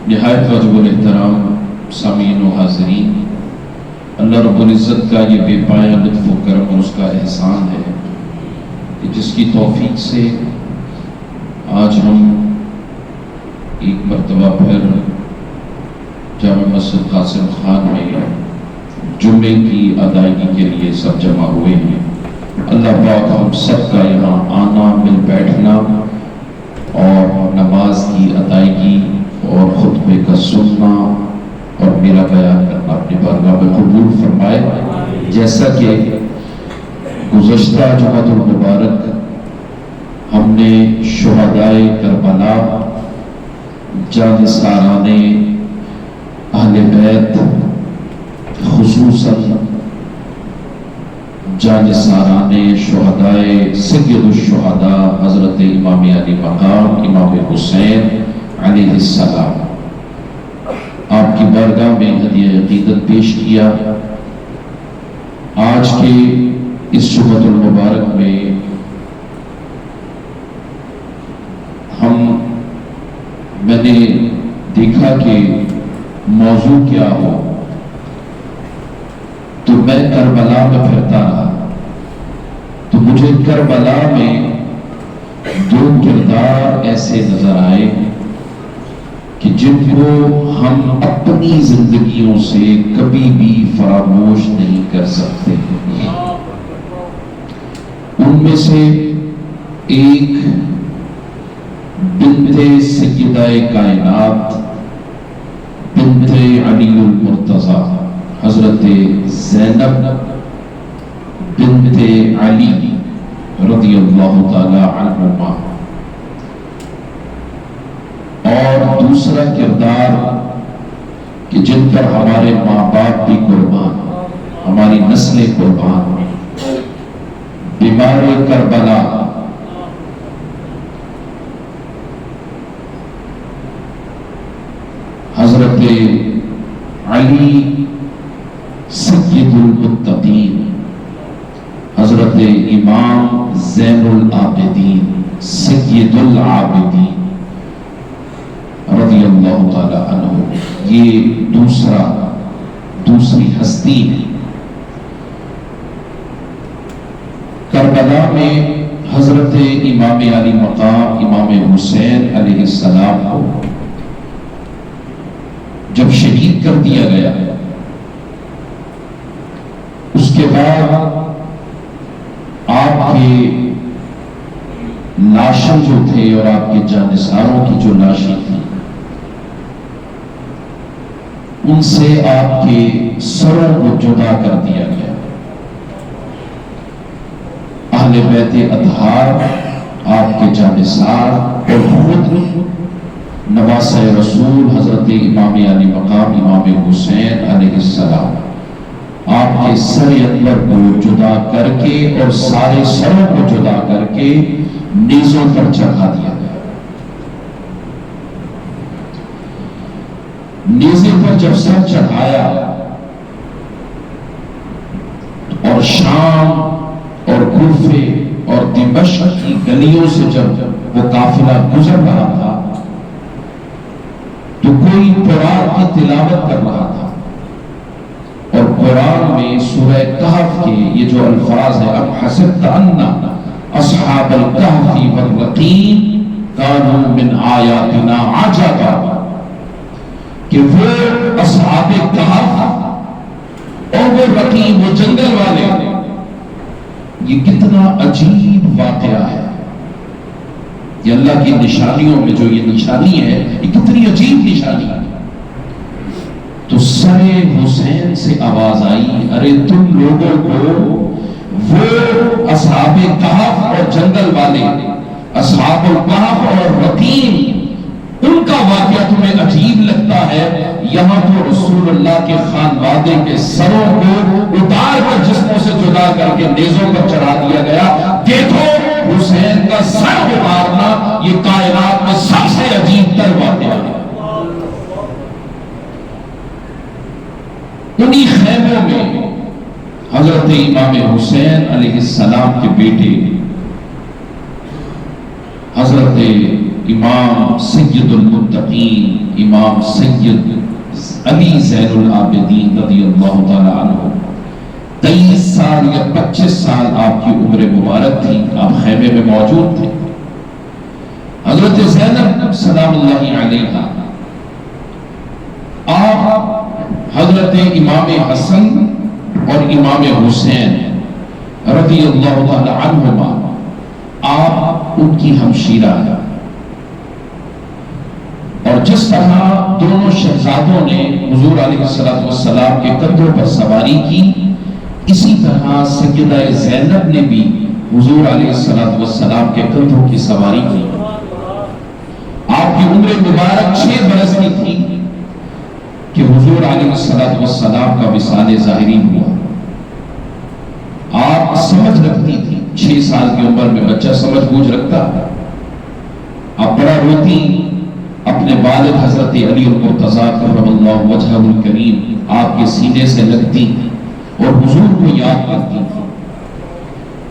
نہایت واجب الاحترام سامعین و حاضرین، اللہ رب العزت کا یہ بے پایہ لطف و کرم اور اس کا احسان ہے کہ جس کی توفیق سے آج ہم ایک مرتبہ پھر جامع مسجد قاسم خان میں جمعے کی ادائیگی کے لیے سب جمع ہوئے ہیں۔ اللہ پاک ہم سب کا یہاں آنا، مل بیٹھنا اور نماز کی ادائیگی اور خطبے کا سننا اور میرا بیان کرنا اپنی بارگاہ میں قبول فرمائے۔ جیسا کہ گزشتہ جمعۃ المبارک ہم نے شہدائے کربلا، جانثاران اہل بیت، خصوصاً جانثاران شہدائے سید الشہداء حضرت امام علی مقام امام حسین علیہ السلام، آپ کی بارگاہ میں ہدیہ عقیدت پیش کیا۔ آج کے اس جمعۃ المبارک میں میں نے دیکھا کہ موضوع کیا ہو، تو میں کربلا میں پھرتا رہا، تو مجھے کربلا میں دو کردار ایسے نظر آئے کہ جن کو ہم اپنی زندگیوں سے کبھی بھی فراموش نہیں کر سکتے۔ ان میں سے ایک بنت سیدہ کائنات، بنت علی المرتضی، حضرت زینب بنت علی رضی اللہ تعالی عنہما، اور دوسرا کردار کہ جن پر ہمارے ماں باپ بھی قربان، ہماری نسلیں قربان، بیمار کربلا، حضرت علی سید المتقین، حضرت امام زین العابدین سید العابدین رضی اللہ تعالی عنہ، یہ دوسری ہستی ہے۔ کربلا میں حضرت امام علی مقام امام حسین علیہ السلام کو جب شہید کر دیا گیا، اس کے بعد آپ کے لاشیں جو تھے اور آپ کے جانثاروں کی جو لاشیں تھیں، ان سے آپ کے سروں کو جدا کر دیا گیا۔ اہل بیت اطہار، آپ کے جانثار اور خود نواسہ رسول حضرت امام علی مقام امام حسین علیہ السلام، آپ کے سر انور کو جدا کر کے اور سارے سروں کو جدا کر کے نیزوں پر چڑھا دیا گیا۔ نیزے پر جب سر چڑھایا اور شام اور کوفے اور دمشق کی گلیوں سے جب وہ قافلہ گزر رہا تھا، تو کوئی قرآن کی تلاوت کر رہا تھا، اور قرآن میں سورہ کہف کے یہ جو الفاظ ہیں، ام حسبت ان اصحاب الکہف والرقیم کانوا من آیاتنا عجبا، کہ وہ اصحاب کہف اور وہ رقیم، وہ جنگل والے، یہ کتنا عجیب واقعہ ہے۔ یہ اللہ کی نشانیوں میں جو یہ نشانی ہے، یہ کتنی عجیب نشانی ہے۔ تو سر حسین سے آواز آئی، ارے تم لوگوں کو وہ اصحاب کہف اور جنگل والے، اصحاب الکہف اور رقیم، ان کا واقعہ تمہیں عجیب لگتا ہے؟ یہاں تو رسول اللہ کے خانوادے کے سروں کو اتار کر جسموں سے جدا کر کے نیزوں پر چڑھا دیا گیا۔ دیکھو حسین کا سر اتارنا یہ کائنات میں سب سے عجیب تر واقعہ ہے۔ انہی خیموں میں حضرت امام حسین علیہ السلام کے بیٹے حضرت امام سید المتقین امام سید علی زین العابدین رضی اللہ تعالی عنہ 23 سال یا 25 سال آپ کی عمر مبارک تھی، آپ خیمے میں موجود تھے۔ حضرت زینب سلام اللہ علیہا آپ حضرت امام حسن اور امام حسین رضی اللہ تعالی عنہما آپ ان کی ہمشیرہ ہیں، اور جس طرح دونوں شہزادوں نے حضور علیہ السلام کے کندھوں پر سواری کی، اسی طرح سیدہ زینب نے بھی حضور علیہ السلام کے کندھوں کی سواری کی۔ آپ کی عمر مبارک 6 برس کی تھی کہ حضور علیہ السلام کا وصال ظاہری ہوا۔ آپ سمجھ رکھتی تھی، 6 سال کی عمر میں بچہ سمجھ بوجھ رکھتا، آپ بڑا روتی، اپنے والد حضرت علی المرتضیٰ کرم اللہ وجہہ الکریم آپ کے سینے سے لگتی اور حضور کو یاد کرتی تھی۔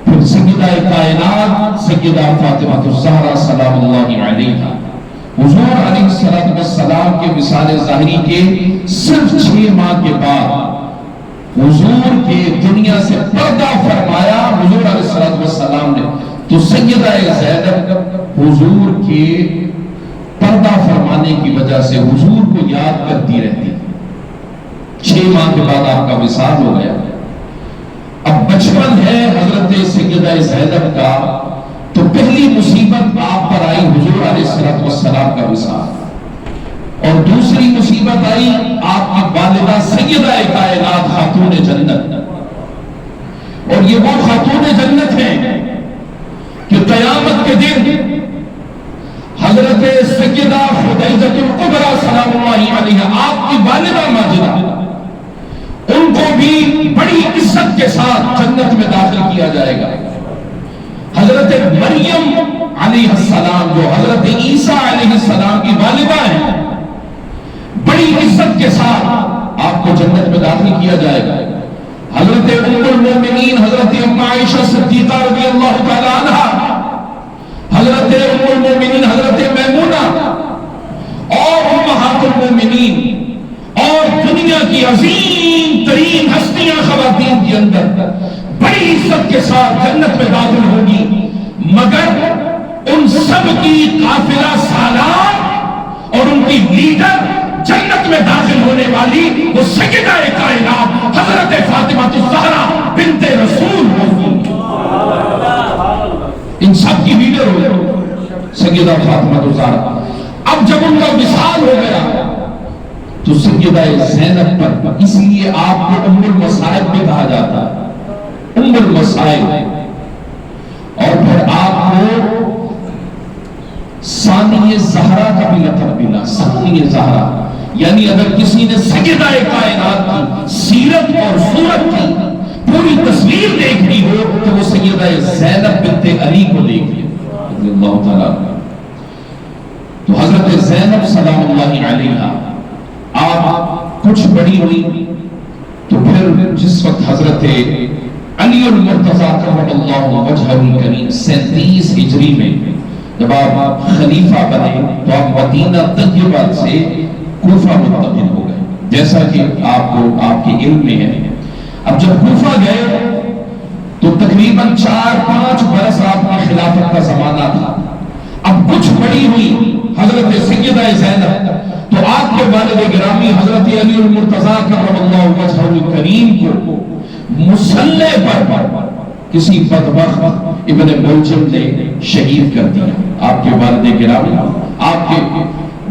پھر سیدہ کائنات سیدہ فاطمہ الزہرا سلام اللہ علیہا حضور علیہ السلام کے وصال ظاہری کے صرف 6 ماہ کے بعد حضور کے دنیا سے پردہ فرمایا حضور علیہ السلام نے، تو سیدہ زینب حضور کے پردہ فرمانے کی وجہ سے حضور کو یاد کرتی رہتی۔ 6 ماہ کے بعد آپ کا وصال ہو گیا۔ اب بچپن ہے حضرت سیدہ زینب کا، تو پہلی مصیبت آپ پر آئی حضور علیہ السلام کا وصال، اور دوسری مصیبت آئی آپ کی والدہ سیدہ کائنات خاتون جنت، اور یہ وہ خاتون جنت ہیں کہ قیامت کے دن حضرت سیدہ خدیجہ الکبریٰ سلام اللہ علیہا آپ کی والدہ ماجدہ، ان کو بھی بڑی عزت کے ساتھ جنت میں داخل کیا جائے گا۔ حضرت مریم علیہ السلام جو حضرت عیسیٰ علیہ السلام کی والدہ ہیں، بڑی عزت کے ساتھ آپ کو جنت میں داخل کیا جائے گا۔ حضرت ام المومنین حضرت ام عائشہ صدیقہ رضی اللہ تعالی عنہا، حضرت ام المومنین حضرت میمونہ اور امہات المومنین اور دنیا کی عظیم ترین ہستیاں خواتین کے اندر بڑی عزت کے ساتھ جنت میں داخل ہوگی، مگر ان سب کی قافلہ سالار اور ان کی لیڈر جنت میں داخل ہونے والی وہ سیدہ کائنات حضرت فاطمہ الزہرا بنت رسول ہوگی۔ ان سب کی لیڈر ہوگی سیدہ فاطمہ الزہرا۔ اب جب ان کا وصال ہو گیا تو سیدہ زینب پر، اس لیے آپ کو ام المصائب بھی کہا جاتا ہے، ام المصائب، اور پھر آپ کو ثانی زہرا کا بھی لقب ملا، ثانی زہرا، یعنی اگر کسی نے سیدہ کائنات کی سیرت اور صورت کی پوری تصویر دیکھنی ہو تو وہ سیدہ زینب بنت علی کو دیکھیے رضی اللہ تعالیٰ۔ تو حضرت زینب سلام اللہ علیہا آپ کچھ بڑی ہوئی، تو پھر جس وقت حضرت علی المرتضیٰ کرم اللہ وجہہ الکریم 37 ہجری میں جب آپ خلیفہ بنے تو آپ مدینہ طیبہ سے کوفہ منتقل ہو گئے، جیسا کہ آپ کو آپ کے علم میں ہے۔ اب جب کوفہ گئے تو تقریباً 4-5 برس آپ کی خلافت کا زمانہ تھا۔ اب کچھ بڑی ہوئی حضرت سیدہ زینب، تو آپ کے والد گرامی حضرت علی المرتضیٰ کرم اللہ وجہہ الکریم کو مسلح پر کسی بدبخت ابن ملجم نے شہید کر دیا۔ آپ کے والد گرامی آپ کے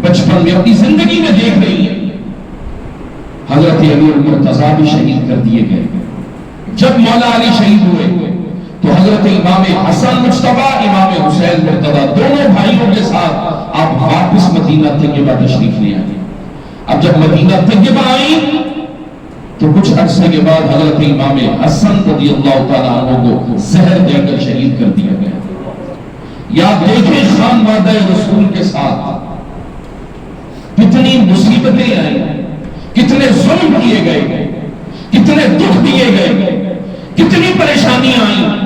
بچپن میں اپنی زندگی میں دیکھ رہی ہیں، حضرت علی المرتضیٰ بھی شہید کر دیے گئے۔ جب مولا علی شہید ہوئے تو حضرت امام حسن مجتبیٰ امام حسین مرتضیٰ دونوں بھائیوں کے ساتھ آپ واپس مدینہ طیبہ تشریف لے آئے۔ اب جب مدینہ طیبہ آئی تو کچھ عرصے کے بعد حضرت امام حسن رضی اللہ تعالیٰ عنہ کو زہر دے کر شہید کر دیا گیا۔ یا دیکھیں خانوادہ رسول کے ساتھ کتنی مصیبتیں آئیں، کتنے ظلم کیے گئے، کتنے دکھ دیے گئے، کتنی پریشانیاں آئیں،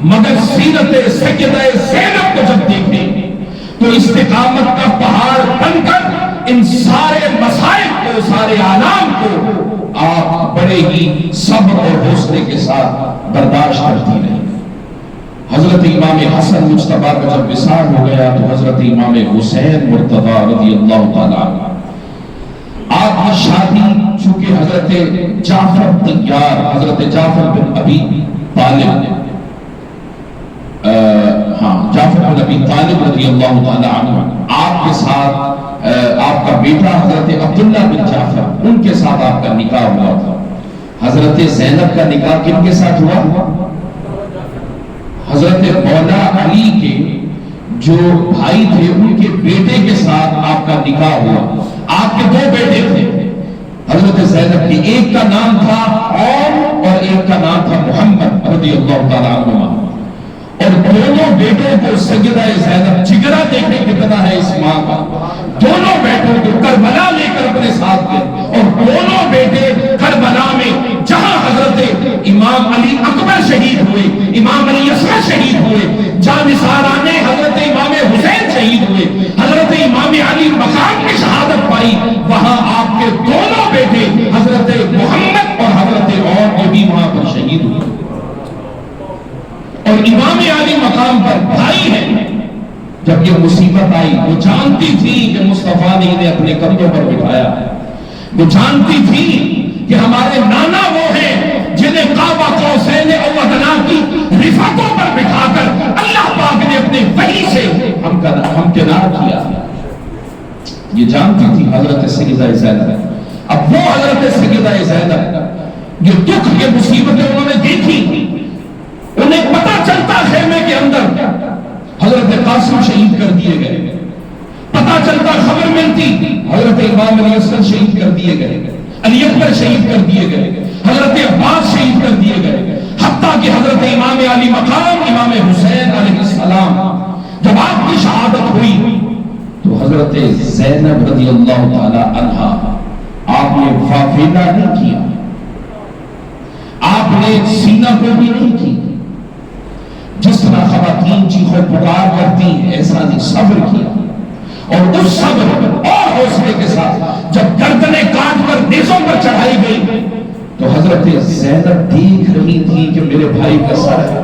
مگر سیرت سیدہ زینب کو جب دیکھیں تو استقامت کا پہاڑ بن کر ان سارے مسائل کو، سارے آلام کو آپ بڑے ہی صبر اور حوصلے کے ساتھ برداشت کرتی رہی۔ حضرت امام حسن مجتبیٰ کا جب وصال ہو گیا تو حضرت امام حسین مرتضیٰ رضی اللہ تعالیٰ آپ کی شادی چونکہ حضرت جعفر طیار، حضرت جعفر بن ابی طالب، جعفر بن ابی طالب رضی اللہ تعالیٰ عنہ آپ کے ساتھ آپ کا بیٹا حضرت عبداللہ بن جعفر، ان کے ساتھ آپ کا نکاح ہوا تھا۔ حضرت زینب کا نکاح کن کے ساتھ ہوا؟ حضرت مولا علی کے جو بھائی تھے ان کے بیٹے کے ساتھ آپ کا نکاح ہوا۔ آپ کے دو بیٹے تھے حضرت زینب کے، ایک کا نام تھا عون اور ایک کا نام تھا محمد رضی اللہ تعالیٰ عنہ، اور دونوں بیٹوں کو سیدہ زینب، جگرا دیکھیں کتنا ہے اس ماں کا، دونوں بیٹوں کو کربلا لے کر اپنے ساتھ گئے، اور دونوں بیٹے کربلا میں جہاں حضرت امام علی اکبر شہید ہوئے، امام علی اصغر شہید ہوئے، جہاں نثارانے حضرت امام حسین شہید ہوئے، حضرت امام علی مقام کی شہادت پائی، وہاں آپ کے دونوں بیٹے حضرت محمد اور حضرت عون یہ بھی وہاں پر شہید ہوئے۔ اور امام علی مقام پر بھائی ہیں، جب یہ مصیبت آئی وہ جانتی تھی کہ مصطفیٰ نے انہیں اپنے کندھوں پر بٹھایا، وہ جانتی تھی کہ ہمارے نانا وہ ہیں جنہیں قاب قوسین او ادنیٰ کی رفعتوں پر بٹھا کر اللہ پاک نے اپنے وحی سے ہم کنار کیا۔ یہ جانتی تھی حضرت سیدہ زینب۔ اب وہ حضرت سیدہ زینب یہ دکھ یہ مصیبتیں انہوں نے دیکھی، انہیں پتا چلتا خیمے کے اندر حضرت قاسم شہید کر دیے گئے، پتا چلتا خبر ملتی حضرت امام علی اصغر شہید کر دیے گئے، علی اکبر شہید کر دیے گئے، حضرت عباس شہید کر دیے گئے، حتیٰ کہ حضرت امام علی مقام امام حسین علیہ السلام جب آپ کی شہادت ہوئی تو حضرت زینب رضی اللہ تعالی عنہا آپ نے فافیدہ نہیں کیا، آپ نے سینہ کو بھی نہیں کی، جس طرح خواتین چیخو پکار کرتی ہیں ایسا نہیں، صبر کیا، اور اس صبر اور حوصلے کے ساتھ جب گردنیں کاٹ کر نیزوں پر چڑھائی گئی تو حضرت زینب دیکھ رہی تھی کہ میرے بھائی کا سر ہے۔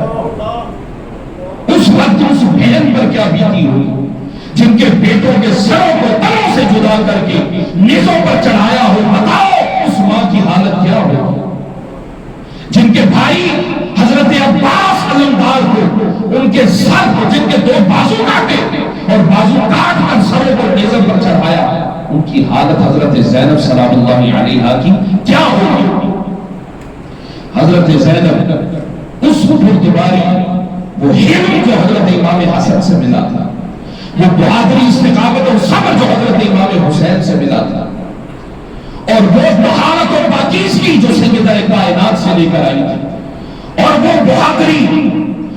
اس وقت اس بہن پر کیا بیتی ہوئی جن کے بیٹوں کے سروں کو تنوں سے جدا کر کے نیزوں پر چڑھایا ہو، بتاؤ اس ماں کی حالت کیا ہوگی، جن کے بھائی حضرت عباس علمدار کو ان کے سر کو، جن کے دو بازو کاٹے اور بازو کاٹ کر سروں پر نیزوں پر چڑھایا، ان کی حالت حضرت زینب سلام اللہ علیہا کی کیا ہوگی۔ حضرت زینب اس بردباری، وہ ہمت جو حضرت امام حسن سے ملا تھا، وہ بہادری، استقامت اور صبر جو حضرت امام حسین سے ملا تھا، اور وہ بہارت اور پاکیزگی جو سیدہ کائنات سے لے کر آئی تھی، اور وہ بہادری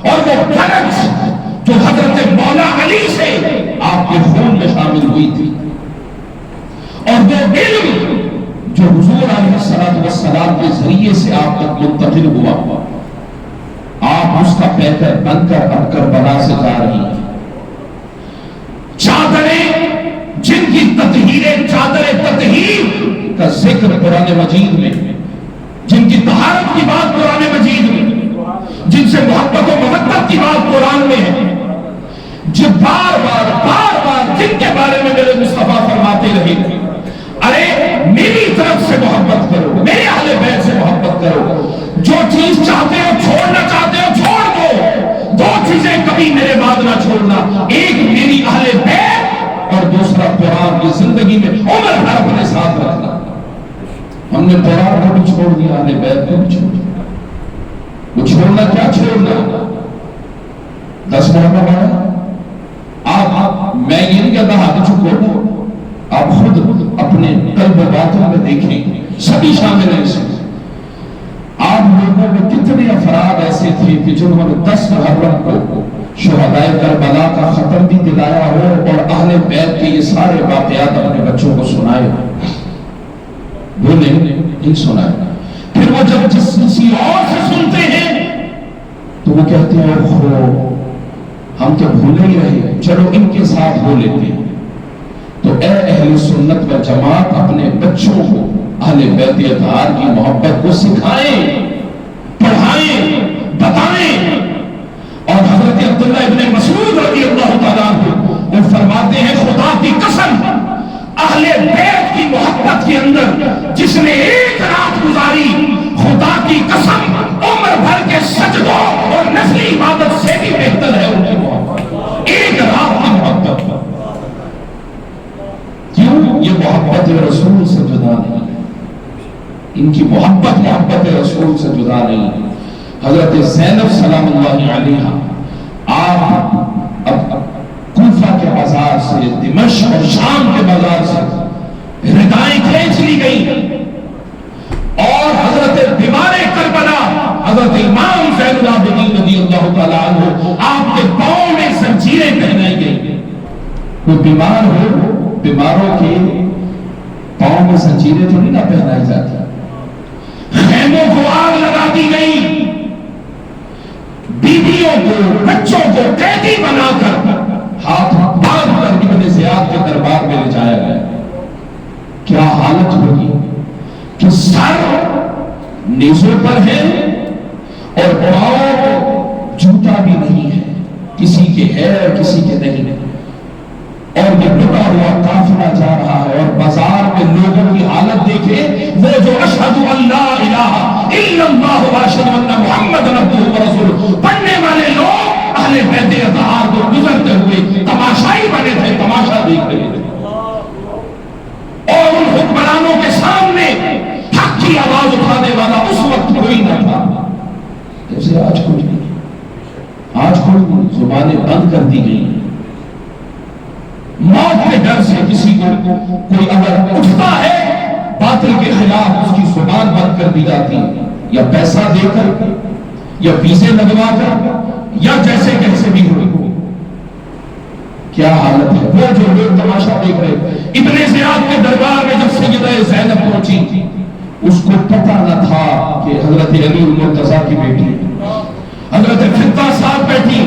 اور وہ فرق جو حضرت مولا علی سے آپ کے خون میں شامل ہوئی تھی، اور وہ علم جو حضور علیہ السلام کے ذریعے سے آپ تک منتقل ہوا، آپ اس کا پیکر بن کر اب کربلا سے جا رہی ہیں۔ چادریں جن کی تطہیر، چادر تطہیر کا ذکر قرآن مجید میں، جن کی طہارت کی بات قرآن مجید میں، جن سے محبت و مودت کی بات قرآن میں ہے، جو بار بار جن کے بارے میں میرے مصطفیٰ فرماتے رہے، ارے میری طرف سے محبت کرو، میرے اہل بیت سے محبت کرو، جو چیز چاہتے ہو چھوڑنا چاہتے ہو چھوڑ دو، دو چیزیں کبھی میرے بعد نہ چھوڑنا، ایک میری اہل بیت اور دوسرا قرآن کی زندگی میں عمر بھر اپنے ساتھ رکھنا۔ ہم نے قرآن کو بھی چھوڑ دیا، اہل بیت کو بھی چھوڑ دیا، وہ چھوڑنا کیا چھوڑنا، 10 محرم ہے۔ آپ میں یہ نہیں کہتا ہاتھ چھوڑو، آپ خود اپنے قلب و باطن میں دیکھیں، سبھی شامل ہیں اس میں۔ آپ لوگوں میں کتنے افراد ایسے تھے کہ جنہوں نے 10 محرم کو شہدائے کربلا کا ختم بھی دلایا ہو اور اہل بیت کے یہ سارے واقعات اپنے بچوں کو سنائے ہو، بولے نہیں سنائے۔ پھر وہ جب کسی اور سے سنتے ہیں تو وہ کہتے ہیں اوہ ہم تو بھولے ہی رہے، چلو ان کے ساتھ ہو لیتے ہیں۔ تو اے اہل سنت و جماعت اپنے بچوں کو اہل بیت اطہار کی محبت کو سکھائیں، پڑھائیں، بتائیں۔ اور حضرت عبداللہ ابن مسعود رضی اللہ تعالیٰ عنہ وہ فرماتے ہیں خدا کی قسم اہل بیت کی محبت کے اندر جس نے ایک رات گزاری، خدا کی قسم عمر بھر کے سجدوں اور نفلی عبادت سے بھی بہتر ہے ان کی محبت، ایک رات کی محبت۔ کیوں؟ یہ محبت رسول سے جدا نہیں ہے، ان کی محبت رسول سے جدا نہیں ہے۔ حضرت زینب سلام اللہ علیہا آپ اب کوفہ کے بازار سے، دمشق اور شام کے بازار سے ردائیں کھینچ لی گئی اور حضرت بیمار کربلا حضرت امام زین العابدین رضی اللہ تعالیٰ عنہ آپ کے پاؤں میں زنجیریں پہنائی گئی۔ کوئی بیمار ہو، بیماروں کے پاؤں میں زنجیریں تو نہیں نہ پہنائی جاتی، خیموں کو آگ لگا دی گئی، بیویوں کو بچوں کو قیدی بنا کر ہاتھ باندھ کر ابن زیاد کے دربار میں لے جایا گیا۔ کیا حالت ہوگی کہ سر نیزوں پر ہے اور پاؤں جوتا بھی نہیں ہے، کسی کے ہے اور کسی کے نہیں، اور یہ ڈوبا ہوا قافلہ جا رہا ہے اور بازار میں لوگوں کی حالت دیکھے، وہ جو اشہد ان لا الہ الا اللہ و اشہد ان محمد عبدہ و رسولہ پڑھنے والے لوگ اہل بیت اطہار کو گزرتے ہوئے تماشائی بنے تھے، تماشا دیکھ رہے تھے، اور ان حکمرانوں کے سامنے حق کی آواز اٹھانے والا اس وقت کوئی نہ تھا، جیسے آج کوئی نہیں، آج کوئی زبانیں بند کر دی گئی۔ موت کے ڈر سے کسی کو کوئی اگر اٹھتا ہے باطل کے خلاف اس کی زبان بند کر دی جاتی ہے، یا پیسہ دے کر یا ویزے لگوا کر یا جیسے کیسے بھی ہوئی۔ کیا حالت ہے؟ وہ جو لوگ تماشا دیکھ رہے، ابن زیاد کے دربار میں جب سیدہ زینب پہنچی، اس کو پتہ نہ تھا کہ حضرت علی المرتضیٰ کی بیٹی حضرت فضہ صاحب بیٹھی۔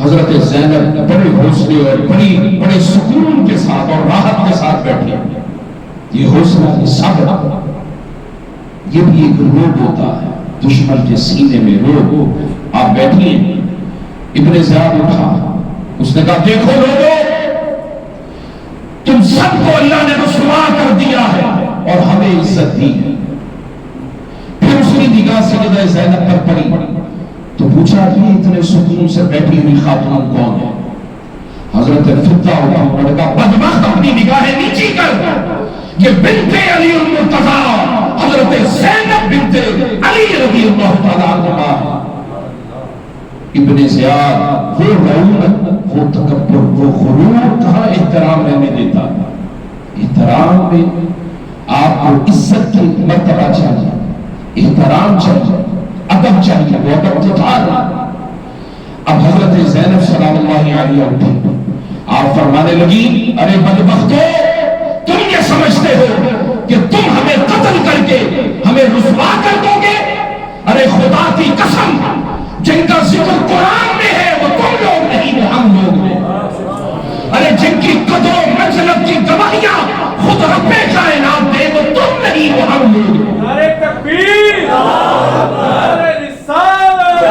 حضرت زینب بڑے حوصلے اور بڑے سکون کے ساتھ اور راحت کے ساتھ بیٹھی۔ یہ حوصلہ، یہ صبر، یہ بھی ایک روگ ہوتا ہے، دشمن کے سینے میں روگ۔ آپ بیٹھیے، ابن زیاد اٹھا، اس نے کہا دیکھو لوگوں، تم سب کو اللہ نے رسوا کر دیا ہے اور ہمیں عزت دی ہے۔ پھر اس کی نگاہ سیدہ زینب پر پڑی تو پوچھا کہ اتنے سکون سے بیٹھی ہوئی خاتون کون ہے؟ حضرت فضہ اٹھا، انہوں نے کہا بدبخت اپنی نگاہیں نیچی کر، یہ بنت علی المرتضیٰ حضرت زینب بنت علی رضی اللہ تعالیٰ عنہ۔ ابن زیاد وہ رعونت، وہ تکبر، وہ غرور کہاں احترام رہنے دیتا۔ احترام میں آپ کو عزت کی مرتبہ چاہیے، احترام چاہیے، ادب چاہیے، وہ ادب تو تھا۔ اب حضرت زینب سلام اللہ علیہ اٹھی، آپ فرمانے لگی ارے بدبختو، تم یہ سمجھتے ہو کہ تم ہمیں قتل کر کے ہمیں رسوا کر دو گے؟ ارے خدا کی قسم، جن کا ذکر قرآن میں ہے وہ تم لوگ نہیں، وہ ہم لوگ ہیں۔ ارے جن کی قدر و منزلت کی گواہیاں خود رب کائنات دے وہ تم نہیں، وہ ہم لوگ ہیں۔ نعرہ تکبیر، نعرہ رسالت۔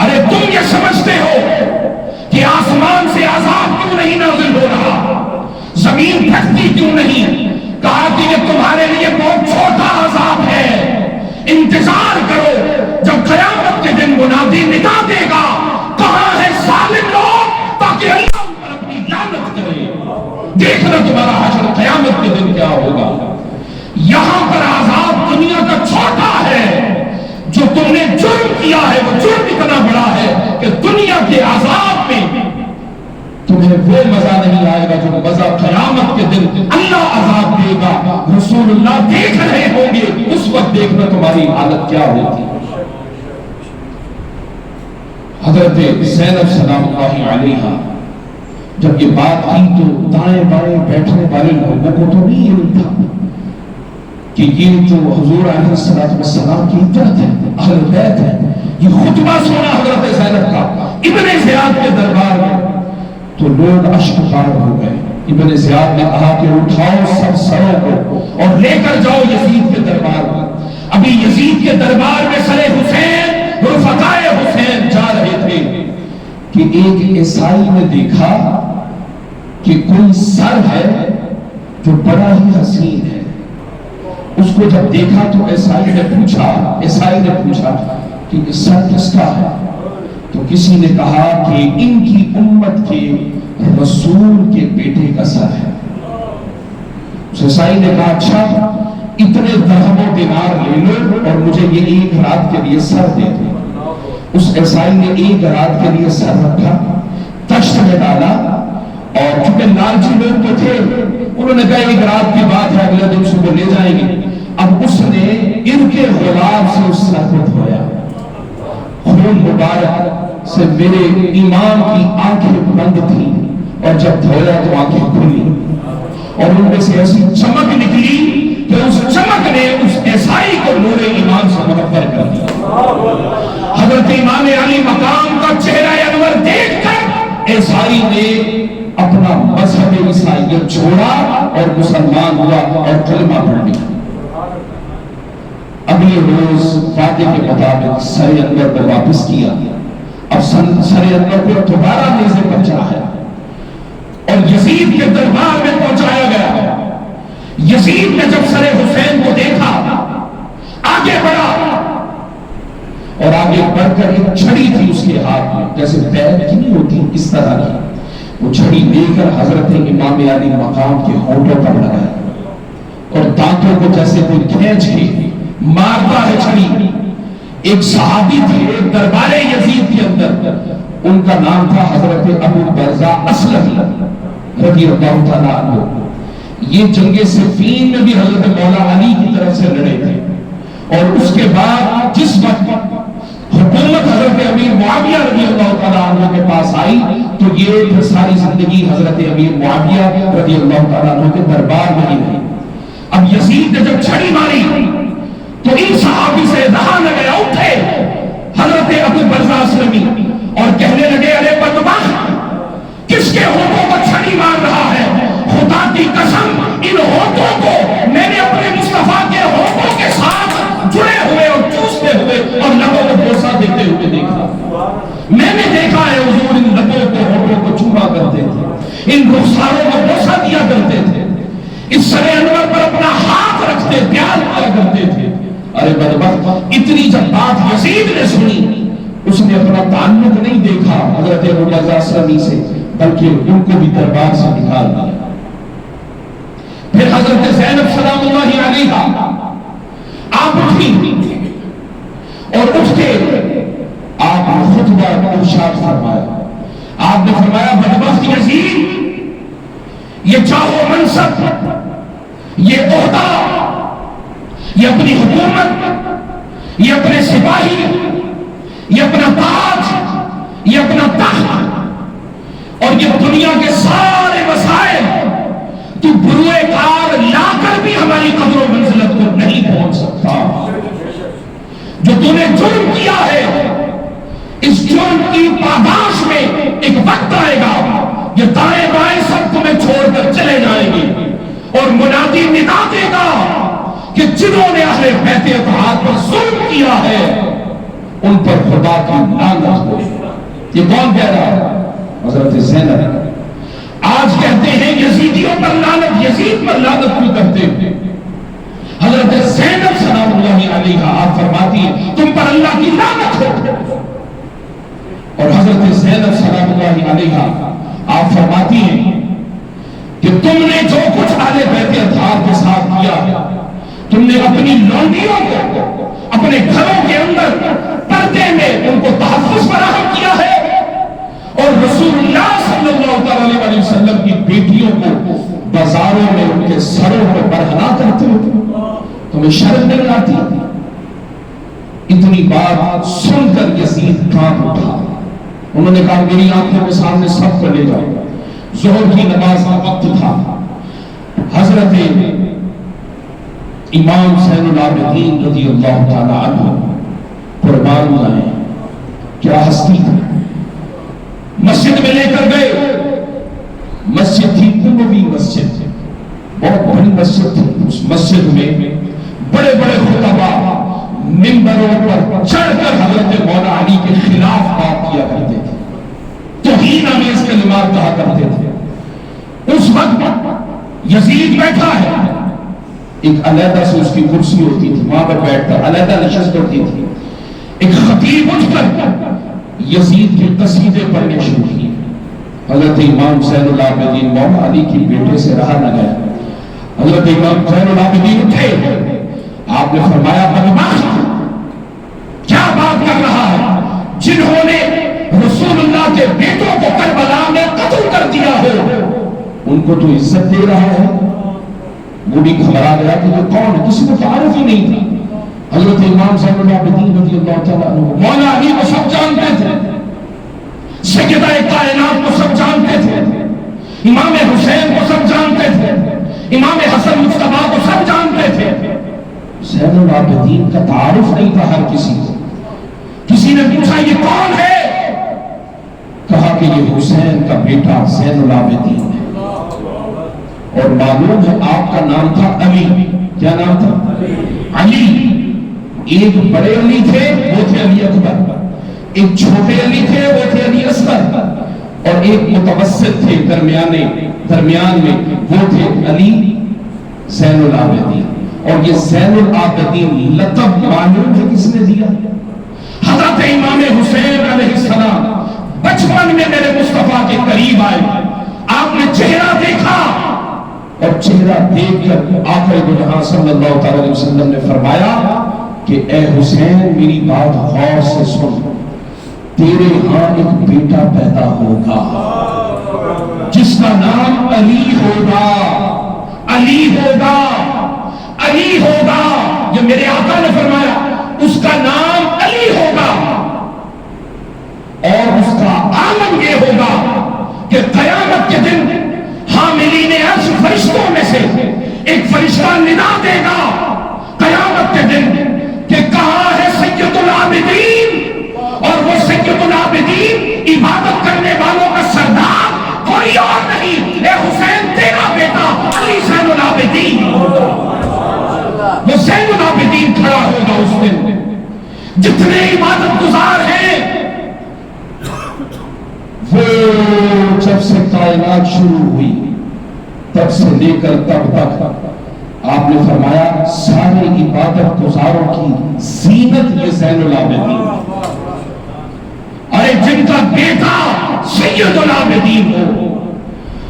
ارے تم یہ سمجھتے ہو کہ آسمان سے عذاب کیوں نہیں نازل ہو رہا، زمین پھٹتی کیوں نہیں؟ کہا کہ یہ تمہارے لیے بہت چھوٹا عذاب ہے، انتظار کرو جب قیامت کے دن منادی ندا دے گا کہاں ہے ظالم لوگ، تاکہ اللہ ان پر اپنی لعنت کرے۔ دیکھنا تمہارا حشر قیامت کے دن کیا ہوگا۔ یہاں پر عذاب دنیا کا چھوٹا ہے، جو تم نے جرم کیا ہے وہ جرم اتنا بڑا ہے کہ دنیا کے عذاب میں تمہیں وہ مزہ نہیں آئے گا جو مزہ قیامت کے دن اللہ عذاب دے گا، رسول اللہ دیکھ رہے ہوں گے، اس وقت دیکھنا تمہاری حالت کیا ہوتی۔ حضرت زینب سلام اللہ علیہا جب یہ بات کی تو دائیں بائیں بیٹھنے والے لوگوں کو تو نہیں علم تھا کہ یہ تو حضور علیہ السلام کی عطرت ہے، اہل بیت ہے۔ یہ خطبہ سنا حضرت زینب کا ابن زیاد کے دربار میں، تو لوگ اشکبار ہو گئے. ابن زیاد نے کہا کہ اٹھاؤ سب سروں کو اور لے کر جاؤ یزید کے دربار میں. ابھی یزید کے دربار میں سر حسین رفقائے حسین جا رہے تھے کہ ایک عیسائی نے دیکھا کہ کوئی سر ہے جو بڑا ہی حسین ہے. اس کو جب دیکھا تو عیسائی نے پوچھا کہ یہ سر کس کا ہے؟ تو کسی نے کہا کہ ان کی امت کے رسول کے بیٹے کا سر ہے. اس عیسائی نے کہا اچھا اتنے درہم و دینار لے لو اور مجھے یہ ایک رات کے لیے سر دے دو. اس عیسائی نے ایک رات کے لیے سر رکھا, تشت میں ڈالا, اور چونکہ لالچی لوگ تو تھے انہوں نے کہا ایک رات کی بات ہے اگلے دن صبح لے جائیں گے. اب اس نے ان کے غلاب سے اس سر کو دھویا, خون مبارک سے میرے امام کی آنکھیں بند تھیں اور جب دھویا تو آنکھیں کھلی اور ان میں سے ایسی چمک نکلی کہ اس چمک نے اس عیسائی کو نور ایمان سے منور کر دیا. حضرت امام علی مقام کا چہرہ انور دیکھ کر عیسائی نے اپنا مذہب عیسائیت چھوڑا اور مسلمان ہوا اور کلمہ پڑھ لیا. اگلے روز وعدے کے مطابق سر انور کو واپس کیا. اب سر انور کو دوبارہ نیزے پر چڑھایا اور یزید کے دربار میں پہنچایا گیا. یزید نے جب سر حسین کو دیکھا آگے بڑھا اور آگے بڑھ کر ایک چھڑی تھی اس کے ہاتھ میں, جیسے بیت کی نہیں ہوتی اس طرح کی, وہ چھڑی لے کر حضرت امام علی مقام کے ہونٹوں پر لگایا اور دانتوں کو جیسے کوئی کھینچ کے مارتا ہے چھڑی. ایک صحابی تھے ایک دربار یزید کے اندر, ان کا نام تھا حضرت ابو برزہ اسلمی رضی اللہ تعالیٰ عنہ. یہ جنگ صفین میں بھی حضرت مولا علی کی طرف سے لڑے تھے اور اس کے بعد جس وقت حکومت حضرت امیر معاویہ رضی اللہ تعالیٰ عنہ کے پاس آئی تو یہ پھر ساری زندگی حضرت امیر معاویہ رضی اللہ تعالیٰ عنہ کے دربار میں ہی رہی. اب یزید نے جب چھڑی ماری تو ان صحابی سے رہا نہ گیا, اٹھے حضرت ابو برزہ اسلمی اور کہنے لگے ارے بدبخت کس کے ہونٹوں پر چھڑی مار رہا ہے؟ خدا کی قسم ان ہونٹوں کو میں نے اپنے مصطفیٰ کے ہونٹوں کے ساتھ جڑے ہوئے اور چوستے ہوئے اور لبوں کو بوسہ دیتے ہوئے دیکھا. میں نے دیکھا ہے حضور ان لبوں کو ہونٹوں کو چوما کرتے تھے, ان رخساروں کو بوسہ دیا کرتے تھے, اس سر انور پر اپنا ہاتھ رکھتے پیار کیا کرتے تھے. ارے بدبخت اتنی جب بات یزید نے سنی اس نے اپنا تعلق نہیں دیکھا حضرت ابو برزہ اسلمی سے بلکہ ان کو بھی دربار سے نکال دیا. پھر حضرت زینب سلام اللہ علیہا آپ اٹھی اور اٹھ کے آپ نے خطبہ ارشاد فرمایا. آپ نے فرمایا بدبخت یزید یہ چاہو منصب, یہ عہدہ, یہ اپنی حکومت, یہ اپنے سپاہی, یہ اپنا تاج, یہ اپنا تخت اور یہ دنیا کے سارے وسائل تو بروئے کار لا کر بھی ہماری قدر و منزلت کو نہیں پہنچ سکتا. جو تو نے جرم کیا ہے اس جرم کی پاداش میں ایک وقت آئے گا یہ دائیں بائیں سب تمہیں چھوڑ کر چلے جائیں گے اور منادی ندا دے گا کہ جنہوں نے اہل بیت اتحاد پر ظلم کیا ہے ان پر خدا کی لعنت ہو. یہ کون کہہ رہا ہے؟ حضرت زینب. آج کہتے ہیں یزیدیوں پر لعنت, یزید پر لعنت کیوں کرتے ہیں؟ حضرت زینب سلام اللہ علیہا آپ فرماتی ہیں تم پر اللہ کی لعنت ہو. اور حضرت زینب سلام اللہ علیہا آپ فرماتی ہیں کہ تم نے جو کچھ اہل بیت اتحاد کے ساتھ کیا, تم نے اپنی لونڈیوں کو اپنے گھروں کے اندر پردے میں ان کو تحفظ فراہم کیا ہے اور رسول اللہ صلی اللہ علیہ وسلم کی بیٹیوں کو بازاروں میں ان کے سروں پر برہنا کرتے ہو. تمہیں شرم نہیں آتی؟ اتنی بات سن کر یزید کانپ اٹھا. انہوں نے کہا میری آنکھوں کے سامنے سب کو لے جاؤ. ظہر کی نماز کا وقت تھا. حضرت امام زین العابدین رضی اللہ تعالی عنہ قربان جائیں, کیا ہستی تھی. مسجد میں لے کر گئے مسجد تھی، اس مسجد میں بڑے بڑے خطبہ منبروں پر چڑھ کر حضرت مولا علی کے خلاف بات کیا کرتے تھے، توہین آمیز کلمات کہا کرتے تھے۔ اس وقت یزید بیٹھا ہے، ایک علیحدہ سے اس کی کرسی ہوتی تھی، وہاں پر بیٹھ کر علیحدہ نشست ہوتی تھی۔ ایک خطیب اٹھ کر یزید کے قصیدے پڑھنے شروع کیے۔ حضرت امام زین العابدین مولا علی کی بیٹے سے رہا نہ گیا، حضرت امام زین العابدین اٹھے، آپ نے فرمایا بدبخت کیا بات کر رہا ہے، جنہوں نے رسول اللہ کے بیٹوں کو کربلا میں قتل کر دیا ہو ان کو تو عزت دے رہا ہے۔ وہ بھی گھبرا گیا کہ یہ کون ہے، کسی کو تعارف ہی نہیں تھا۔ حضرت امام زین العابدین رضی اللہ تعالیٰ عنہ مولا علی کو سب جانتے تھے، سیدہ کائنات کو سب جانتے تھے، امام حسین کو سب جانتے تھے، امام حسن مجتبیٰ کو سب جانتے تھے۔ زین العابدین کا تعارف نہیں تھا ہر کسی کو۔ کسی نے پوچھا یہ کون ہے، کہا کہ یہ حسین کا بیٹا زین العابدین ہے، اور معلوم ہے آپ کا نام تھا علی۔ کیا نام تھا؟ علی۔ ایک بڑے علی تھے وہ تھے علی اکبر، ایک چھوٹے علی تھے وہ تھے علی اصغر، اور ایک متوسط تھے درمیان میں وہ تھے علی زین العابدین۔ اور یہ زین العابدین لقب معلوم ہے کس نے دیا؟ حضرت امام حسین علیہ السلام بچپن میں میرے مصطفیٰ کے قریب آئے، آپ نے چہرہ دیکھا، اور چہرہ دیکھ کر آقا دو جہاں صلی اللہ علیہ وسلم نے فرمایا کہ اے حسین میری بات غور سے سن، تیرے ہاں ایک بیٹا پیدا ہوگا جس کا نام علی ہوگا، علی ہوگا، علی ہوگا۔ یہ میرے آقا نے فرمایا اس کا نام علی ہوگا، اور اس کا عالم یہ ہوگا کہ قیامت کے دن حاملین عرش فرشتوں میں سے ایک فرشتہ ندا دے گا قیامت کے دن کہ کہاں ہے سید العابدین، اور وہ سید العابدین عبادت کرنے والوں کا سردار کوئی اور نہیں، اے حسین تیرا بیٹا علی زین العابدین ہوگا۔ وہ زین العابدین کھڑا ہوگا اس دن۔ جتنے عبادت گزار ہیں وہ جب سے کائنات شروع ہوئی تب سے لے کر تب تک آپ نے فرمایا سارے عبادت گزاروں کی زینت یہ زین العابدین، ارے جن کا بیٹا سید العابدین ہو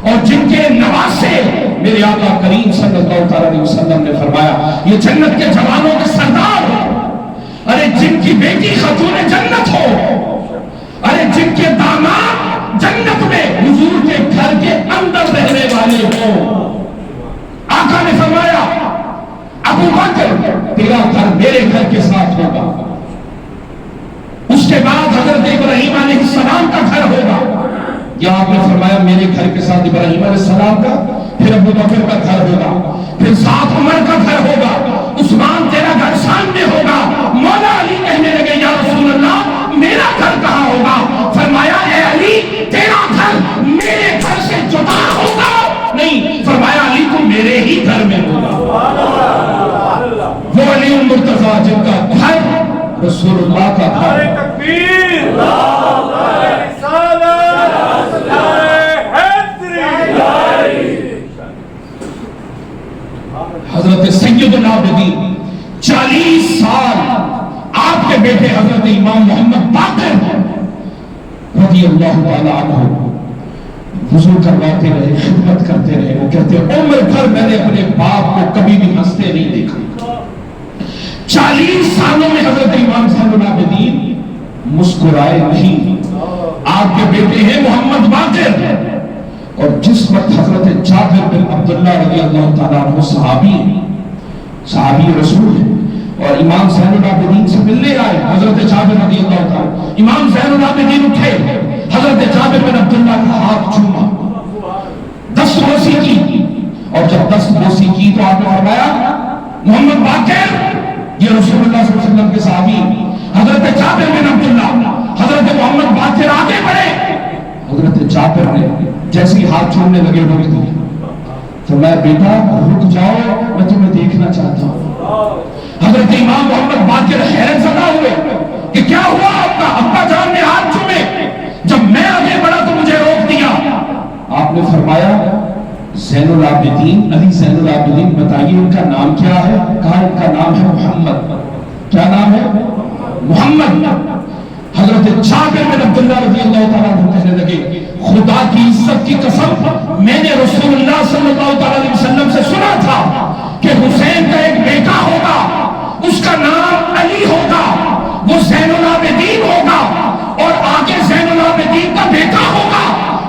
اور جن کے نواسے میرے آقا کریم صلی اللہ علیہ وسلم نے فرمایا یہ جنت کے جوانوں کے سردار ہو، ارے جن کی بیٹی خاتون جنت ہو، ارے جن کے داماد جنت میں حضور کے گھر کے اندر رہنے والے ہوں۔ آقا نے فرمایا ابو بکر تیرا گھر میرے گھر کے ساتھ ہوگا، اس کے بعد حضرت ابراہیم علیہ السلام کا گھر ہوگا، یا آپ نے فرمایا میرے گھر کے ساتھ ابراہیم علیہ السلام کا، پھر ابو بکر کا گھر ہوگا، پھر ساتھ عمر کا گھر ہوگا، عثمان تیرا گھر سامنے ہوگا۔ مولا علی کہنے لگے یا رسول اللہ میرا گھر کہاں ہوگا؟ فرمایا اے علی تیرا گھر میرے گھر سے جدا ہوگا نہیں، فرمایا علی تو میرے ہی گھر میں ہوگا۔ وہ علی المرتضیٰ جن کا گھر رسول اللہ کا گھر، حضرت سید العابدین 40 سال آپ کے بیٹے حضرت امام محمد باقر رضی اللہ تعالیٰ عنہ وضو کرواتے رہے، خدمت کرتے رہے۔ وہ کہتے عمر بھر میں نے اپنے باپ کو کبھی بھی ہنستے نہیں دیکھا۔ 40 سالوں میں حضرت امام زین العابدین مسکرائے نہیں۔ آپ کے بیٹے ہیں محمد باقر، اور جس وقت حضرت جابر بن عبداللہ رضی اللہ تعالیٰ عنہ صحابی رسول ہیں، اور امام زین العابدین سے ملنے آئے حضرت جابر رضی اللہ تعالیٰ، امام زین العابدین اٹھے، حضرت جابر بن عبداللہ کا ہاتھ چوما، دست بوسی کی، اور جب دست بوسی کی تو آپ نے فرمایا محمد باقر، یہ رسول اللہ صلی اللہ علیہ وسلم کے صحابی حضرت جابر بن عبداللہ، حضرت محمد باقر آگے بڑھے، حضرت جابر نے جیسے ہاتھ چھوڑنے لگے روک دیا، فرمایا بیٹا رک جاؤ میں تمہیں دیکھنا چاہتا ہوں۔ حضرت امام محمد باقر حیرت زدہ ہوئے کہ کیا ہوا آپ کا؟ ابا جان نے ہاتھ چومے، جب میں آگے بڑھا تو مجھے روک دیا۔ آپ نے فرمایا زین العابدین، علی زین العابدین بتائیے ان کا نام کیا ہے؟ کہا ان کا نام ہے محمد۔ کیا نام ہے؟ محمد۔ حضرت جابر بن عبداللہ رضی اللہ تعالیٰ عنہ کہنے لگے خدا کی عزت کی قسم میں نے رسول اللہ صلی اللہ تعالیٰ علیہ وسلم سے سنا تھا کہ حسین کا ایک بیٹا ہوگا، اس کا نام علی ہوگا، وہ زین العابدین ہوگا، اور آگے زین العابدین کا بیٹا ہوگا،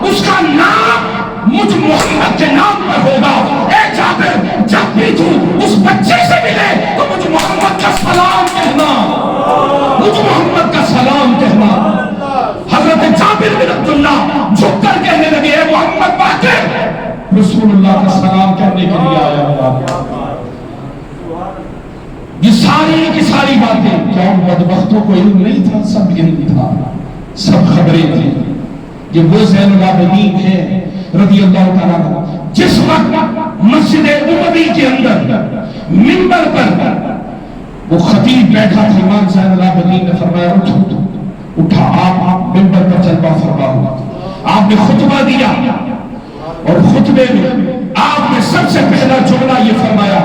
اس کا نام مجھ محمد کے نام پر ہوگا۔ اے جابر جب بھی تو اس بچے سے ملے تو مجھ محمد کا سلام کہنا، مجھ محمد کا سلام کہنا۔ حضرت جابر بن عبداللہ جھک کر کہنے لگے اے محمد باقر رسول اللہ کا سلام کہنے کے لیے آیا ہوا۔ یہ ساری کی ساری باتیں کیا ان بدبختوں کو علم نہیں تھا؟ سب علم تھا، سب خبریں تھیں۔ یہ وہ زین العابدین ہے رضی اللہ تعالیٰ عنہ جس وقت مسجد اموی کے اندر منبر پر وہ خطیب بیٹھا تھا، امام زین العابدین نے فرمایا اٹھا، آپ منبر پر چلتا فرما ہوا۔ آپ نے خطبہ دیا اور خطبے میں آپ نے سب سے پہلا جملہ یہ فرمایا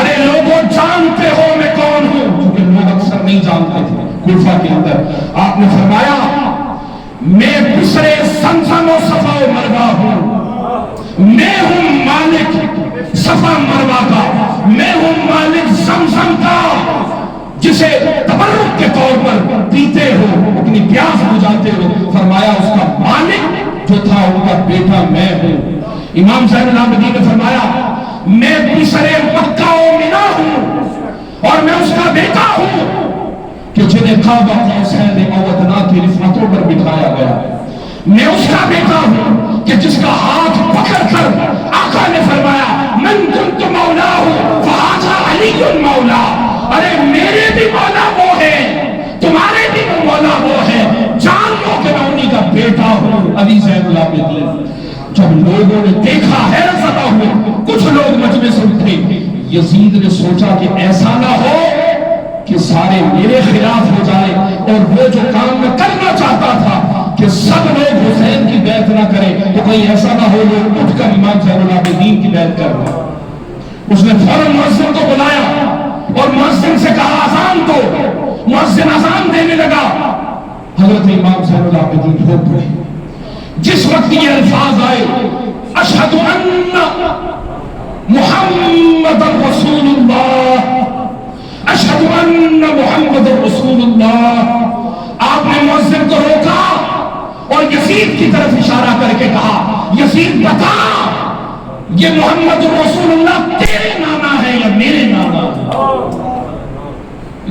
ارے لوگوں جانتے ہو میں کون ہوں؟ کیونکہ لوگ اکثر نہیں جانتے تھے کوفہ کے اندر۔ آپ نے فرمایا میں بسرے زمزم و صفا و مروا ہوں، میں ہوں مالک صفا مروا کا، میں ہوں مالک زمزم کا جسے تبرک کے طور پر پیتے ہو، اپنی پیاس بجھاتے ہو۔ فرمایا اس کا مالک جو تھا ان کا بیٹا میں ہوں۔ امام زین العابدین نے فرمایا میں بسرے مکہ و منا ہوں اور میں اس کا بیٹا ہوں کہ جنہیں قاب قوسین او ادنیٰ کی رفعتوں پر بٹھایا گیا۔ میں اس کا بیٹا ہوں کہ جس کا ہاتھ پکڑ کر آقا نے فرمایا من کنت مولا ہوں فہذا علی مولا، ارے میرے بھی مولا وہ ہے، تمہارے بھی مولا وہ ہے، جان لو کہ میں انہی کا بیٹا ہوں علی زین العابدین۔ جب لوگوں نے دیکھا حیرت زدہ ہوئے، کچھ لوگ مجمع سے اٹھے۔ یزید نے سوچا کہ ایسا نہ ہو کہ سارے میرے خلاف ہو جائے اور وہ جو کام میں کرنا چاہتا تھا کہ سب لوگ حسین کی بیعت نہ کریں، تو کہیں ایسا نہ ہو لوگ اٹھ کر امام زین العابدین کی بیعت کر رہے۔ اس نے فوراً مؤذن کو بلایا اور مؤذن سے کہا اذان دو۔ مؤذن اذان دینے لگا، حضرت امام زین العابدین رو پڑے۔ جس وقت یہ الفاظ آئے اشہد ان محمد رسول اللہ، اشہد ان محمد رسول اللہ، آپ نے مؤذن کو روکا اور یزید کی طرف اشارہ کر کے کہا یزید بتا یہ محمد رسول اللہ تیرے نانا ہے یا میرے نانا ہے؟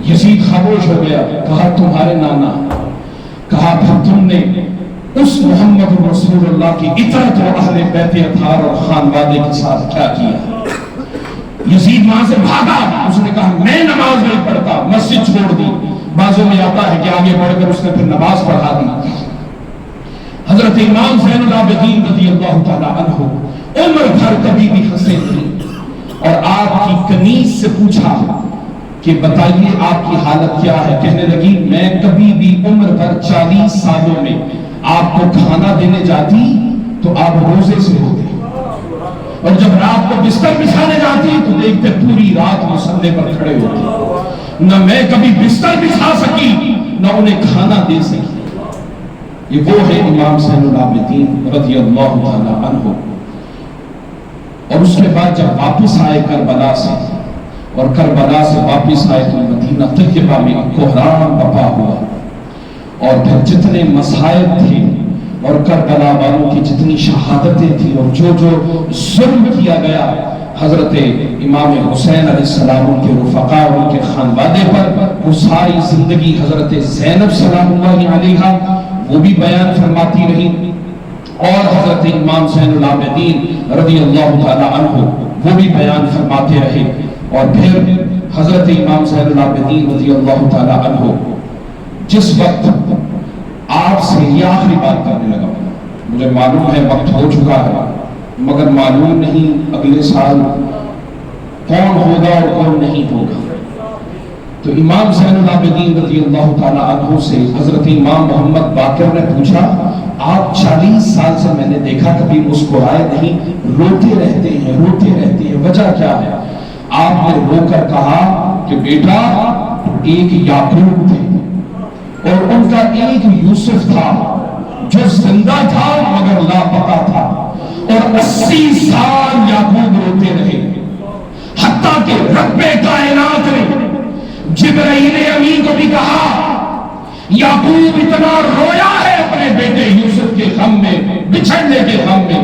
یزید خاموش ہو گیا، کہا تمہارے نانا۔ کہا پھر تم نے اس محمد رسول اللہ کی اطاعت اور اہل بیت اطہار اور خانوادے کے ساتھ کیا کیا؟ یزید وہاں سے بھاگا، اس نے کہا میں نماز نہیں پڑھتا، مسجد چھوڑ دی۔ بعضوں میں آتا ہے کہ آگے بڑھ کر اس نے پھر نماز پڑھا دی۔ حضرت امام زین العابدین رضی اللہ تعالیٰ عنہ عمر بھر کبھی بھی ہنسے تھے اور آپ کی کنیز سے پوچھا کہ بتائیے آپ کی حالت کیا ہے؟ کہنے لگی میں کبھی بھی عمر بھر 40 سالوں میں آپ کو کھانا دینے جاتی تو آپ روزے سے ہوتے، اور جب رات کو بستر بچھانے جاتی تو دیکھتے پوری رات مصلے پر کھڑے ہوتے۔ نہ میں کبھی بستر بچھا سکی نہ انہیں کھانا دے سکی۔ یہ وہ ہے امام زین العابدین رضی اللہ تعالیٰ عنہ۔ اور اس کے بعد جب واپس آئے کربلا سے، اور کربلا سے واپس آئے تو مدینہ طیبہ میں کوہرام بپا ہوا، اور پھر جتنے مصائب تھے اور کربلا والوں کی جتنی شہادتیں تھیں اور جو جو ظلم کیا گیا حضرت امام حسین علیہ السلام ان کے رفقا اور ان کے خانوادے پر، وہ ساری زندگی حضرت زینب سلام اللہ علیہا وہ بھی بیان فرماتی رہی، اور حضرت امام زین العابدین رضی اللہ تعالیٰ عنہ وہ بھی بیان فرماتے رہے۔ اور پھر حضرت امام زین العابدین رضی اللہ تعالیٰ عنہ جس وقت آپ سے یہ آخری بات کرنے لگا، مجھے معلوم ہے وقت ہو چکا ہے، مگر معلوم نہیں اگلے سال کون ہوگا اور کون نہیں ہوگا۔ تو امام زین العابدین رضی اللہ تعالیٰ عنہ سے حضرت امام محمد باقر نے پوچھا، آپ 40 سال سے میں نے دیکھا کبھی مسکرائے نہیں، روتے رہتے ہیں، وجہ کیا ہے؟ آپ نے رو کر کہا کہ بیٹا ایک یعقوب تھے اور ان کا ایک یوسف تھا جو زندہ تھا مگر لاپتہ تھا، اور 80 سال یعقوب روتے رہے، حتیٰ کہ رب کائنات نے جبرائیل امین کو بھی کہا یعقوب اتنا رویا ہے اپنے بیٹے یوسف کے غم میں، بچھڑنے کے غم میں،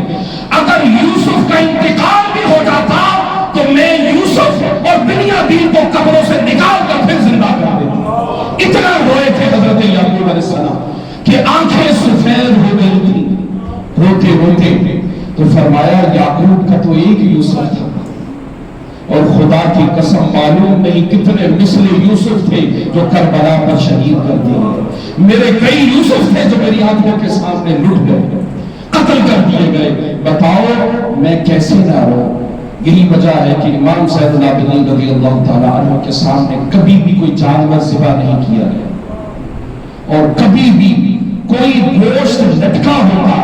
اگر یوسف کا انتقال بھی ہو جاتا تو میں یوسف اور بنیامین کو قبروں سے نکال کر پھر زندہ کر دیتا۔ اتنا روئے تھے حضرت یعقوب علیہ السلام کہ آنکھیں سفید ہو گئی تھی روتے روتے۔ تو فرمایا یعقوب کا تو ایک یوسف تھا، اور خدا کی قسم معلوم نہیں کتنے مثل یوسف تھے جو کربلا پر شہید کر دیے۔ میرے کئی یوسف تھے جو میری آنکھوں کے سامنے لٹ گئے، قتل کر دیے گئے۔ بتاؤ میں کیسے نہ رو؟ یہی وجہ ہے کہ امام زین العابدین رضی اللہ تعالیٰ عنہ کے سامنے کبھی بھی کوئی جانور ذبح نہیں کیا گیا، اور کبھی بھی کوئی گوشت لٹکا ہوتا،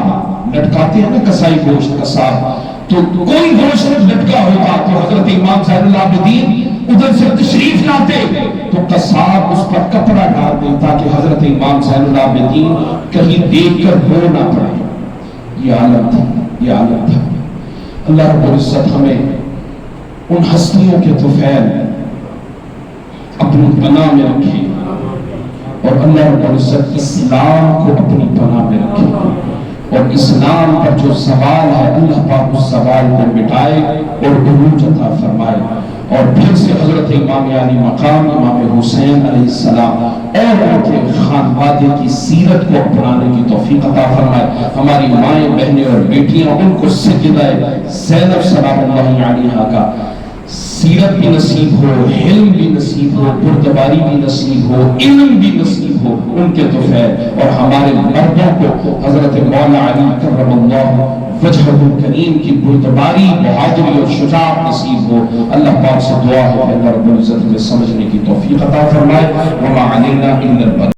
لٹکاتے ہیں نا کسائی گوشت کساب، تو کوئی گوشت لٹکا ہوتا تو حضرت امام زین العابدین ادھر سے تشریف لاتے تو قصاب اس پر کپڑا ڈال دیتا کہ حضرت امام زین العابدین کہیں دیکھ کر رو نہ پڑے۔ یہ عالم تھا، یہ عالم تھا۔ اللہ رب العزت ہمیں ان ہستیوں کے طفیل اپنی پناہ میں رکھے، اور اللہ رب العزت اسلام کو اپنی پناہ میں رکھے، اور اسلام پر جو زوال ہے اللہ پاک اس زوال کو مٹائے اور عروج عطا فرمائے، اور پھر سے حضرت امام علی مقام امام حسین علیہ السلام اور ان کے خانوادے کی سیرت کو اپنانے کی توفیق عطا فرمائے۔ ہماری مائیں بہنیں اور بیٹیاں ان کو سجدہ زینب سلام اللہ علیہا کا سیرت بھی نصیب ہو، علم بھی نصیب ہو، بردباری بھی نصیب ہو، علم بھی نصیب ہو ان کے طفیل، اور ہمارے مردوں کو حضرت مولا علی کرم اللہ وجہہ الکریم کی بردباری، بہادری اور شجاعت نصیب ہو۔ اللہ پاک سے دعا ہے کہ اللہ رب العزت میں سمجھنے کی توفیق عطا فرمائے۔ وما علینا الا البلاغ۔